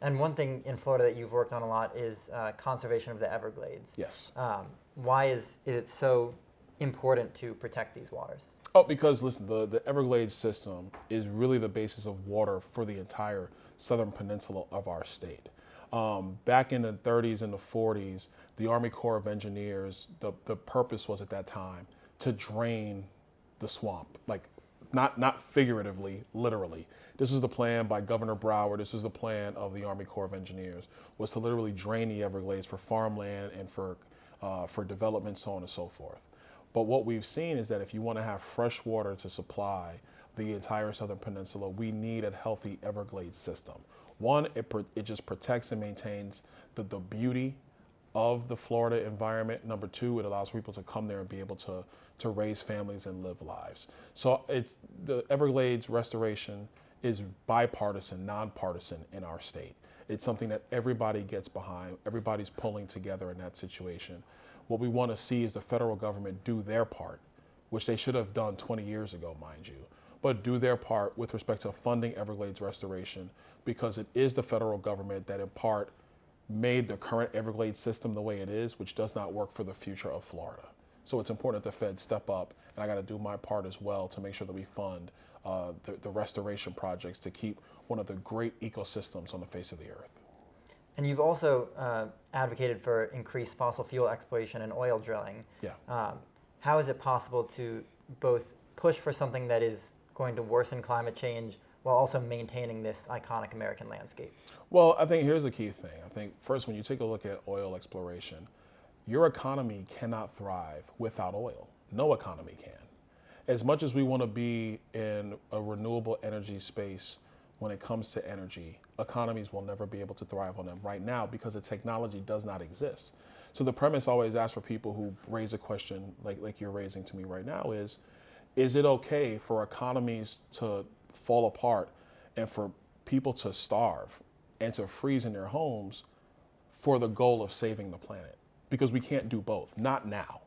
And one thing in Florida that you've worked on a lot is conservation of the Everglades. Yes. Why is it so important to protect these waters? Oh, because listen, the Everglades system is really the basis of water for the entire southern peninsula of our state. Back in the 30s and the 40s, the Army Corps of Engineers, the purpose was at that time to drain the swamp, like not figuratively, literally. This was the plan by Governor Brower. This was the plan of the Army Corps of Engineers, was to literally drain the Everglades for farmland and for development, so on and so forth. But what we've seen is that if you want to have fresh water to supply the entire southern peninsula, we need a healthy Everglades system. One, it just protects and maintains the beauty of the Florida environment. Number two, it allows people to come there and be able to raise families and live lives. So the Everglades restoration is bipartisan, nonpartisan in our state. It's something that everybody gets behind. Everybody's pulling together in that situation. What we want to see is the federal government do their part, which they should have done 20 years ago, mind you, but do their part with respect to funding Everglades restoration, because it is the federal government that in part made the current Everglades system the way it is, which does not work for the future of Florida. So it's important that the Fed step up, and I got to do my part as well to make sure that we fund the restoration projects to keep one of the great ecosystems on the face of the earth. And you've also advocated for increased fossil fuel exploration and oil drilling. Yeah. How is it possible to both push for something that is going to worsen climate change while also maintaining this iconic American landscape? Well, I think here's the key thing. I think first, when you take a look at oil exploration, your economy cannot thrive without oil. No economy can. As much as we want to be in a renewable energy space, when it comes to energy, economies will never be able to thrive on them right now because the technology does not exist. So the premise I always ask for people who raise a question like you're raising to me right now is it okay for economies to fall apart and for people to starve and to freeze in their homes for the goal of saving the planet? Because we can't do both, not now.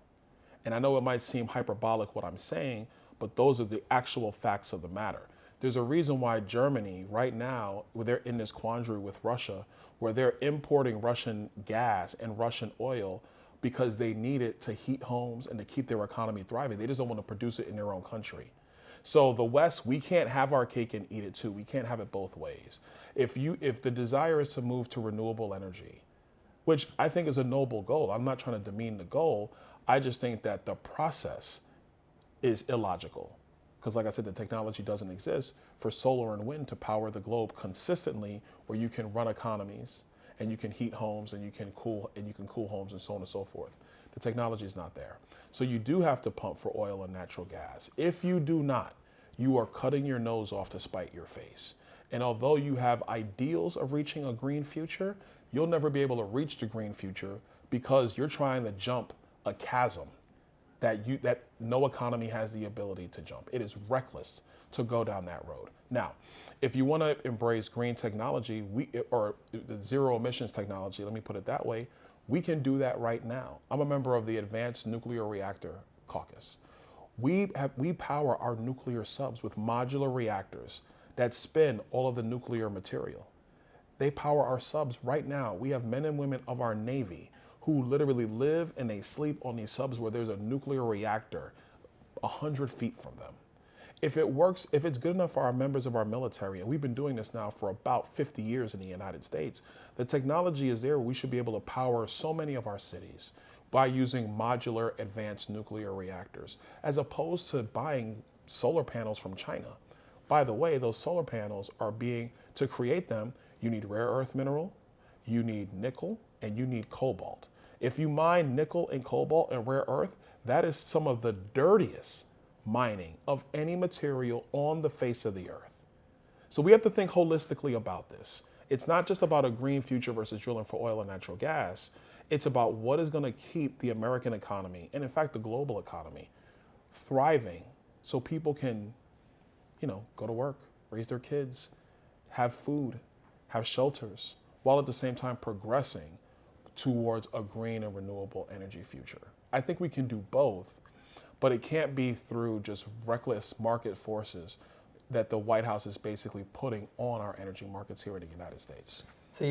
And I know it might seem hyperbolic what I'm saying, but those are the actual facts of the matter. There's a reason why Germany right now, where they're in this quandary with Russia, where they're importing Russian gas and Russian oil because they need it to heat homes and to keep their economy thriving. They just don't want to produce it in their own country. So the West, we can't have our cake and eat it too. We can't have it both ways. If the desire is to move to renewable energy, which I think is a noble goal, I'm not trying to demean the goal. I just think that the process is illogical. Because like I said, the technology doesn't exist for solar and wind to power the globe consistently, where you can run economies and you can heat homes and you can cool homes and so on and so forth. The technology is not there. So you do have to pump for oil and natural gas. If you do not, you are cutting your nose off to spite your face. And although you have ideals of reaching a green future, you'll never be able to reach the green future because you're trying to jump a chasm that no economy has the ability to jump. It is reckless to go down that road. Now, if you want to embrace green technology, or the zero emissions technology, let me put it that way, we can do that right now. I'm a member of the Advanced Nuclear Reactor Caucus. We power our nuclear subs with modular reactors that spin all of the nuclear material. They power our subs right now. We have men and women of our Navy who literally live and they sleep on these subs where there's a nuclear reactor 100 feet from them. If it works, if it's good enough for our members of our military, and we've been doing this now for about 50 years in the United States, the technology is there. We should be able to power so many of our cities by using modular advanced nuclear reactors, as opposed to buying solar panels from China. By the way, those solar panels to create them, you need rare earth mineral, you need nickel, and you need cobalt. If you mine nickel and cobalt and rare earth, that is some of the dirtiest mining of any material on the face of the earth. So we have to think holistically about this. It's not just about a green future versus drilling for oil and natural gas. It's about what is going to keep the American economy, and in fact the global economy, thriving so people can, go to work, raise their kids, have food, have shelters, while at the same time progressing towards a green and renewable energy future. I think we can do both, but it can't be through just reckless market forces that the White House is basically putting on our energy markets here in the United States. So you